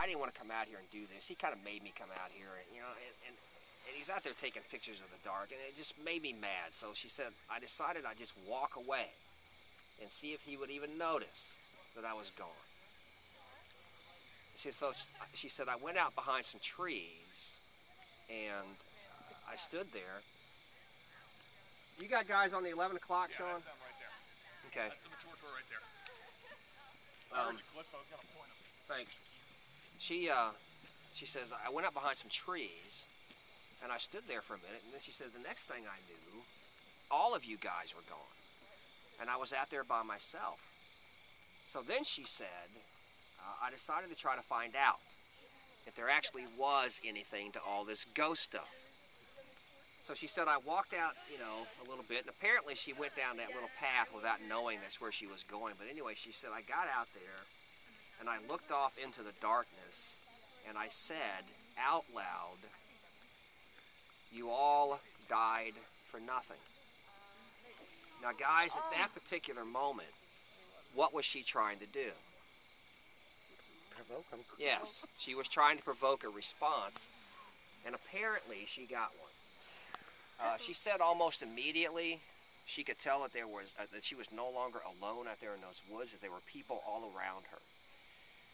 I didn't want to come out here and do this. He kind of made me come out here, and and he's out there taking pictures of the dark, and it just made me mad. So she said, I decided I'd just walk away and see if he would even notice that I was gone. So she said, I went out behind some trees, and I stood there. You got guys on the 11 o'clock, yeah, Sean? That's them right there. Okay. That's the mature tour right there. I heard you, Cliff, so I was going to point them. Thanks. She says, I went out behind some trees, and I stood there for a minute, and then she said, the next thing I knew, all of you guys were gone, and I was out there by myself. So then she said, I decided to try to find out if there actually was anything to all this ghost stuff. So she said, I walked out, a little bit, and apparently she went down that little path without knowing that's where she was going. But anyway, she said, I got out there, and I looked off into the darkness, and I said out loud, you all died for nothing. Now, guys, at that particular moment, what was she trying to do? Provoke them. Yes, she was trying to provoke a response, and apparently she got one. She said almost immediately she could tell that that she was no longer alone out there in those woods, that there were people all around her.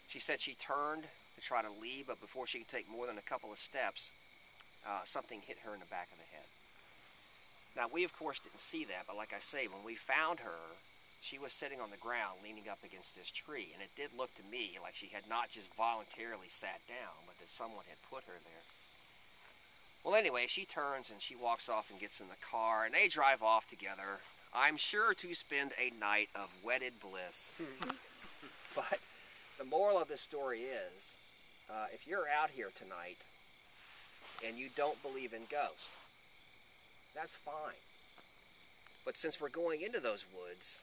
She said she turned to try to leave, but before she could take more than a couple of steps, something hit her in the back of the head. Now, we of course didn't see that, but like I say, when we found her, she was sitting on the ground leaning up against this tree, and it did look to me like she had not just voluntarily sat down, but that someone had put her there. Well, anyway, she turns and she walks off and gets in the car, and they drive off together, I'm sure to spend a night of wedded bliss. But the moral of this story is, if you're out here tonight and you don't believe in ghosts, that's fine. But since we're going into those woods,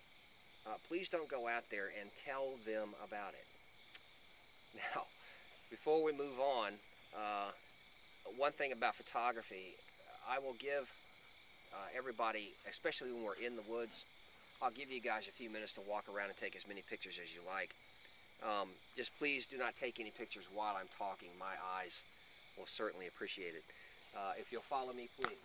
please don't go out there and tell them about it. Now, before we move on, one thing about photography, I will give everybody, especially when we're in the woods, I'll give you guys a few minutes to walk around and take as many pictures as you like. Just please do not take any pictures while I'm talking. My eyes will certainly appreciate it. If you'll follow me, please.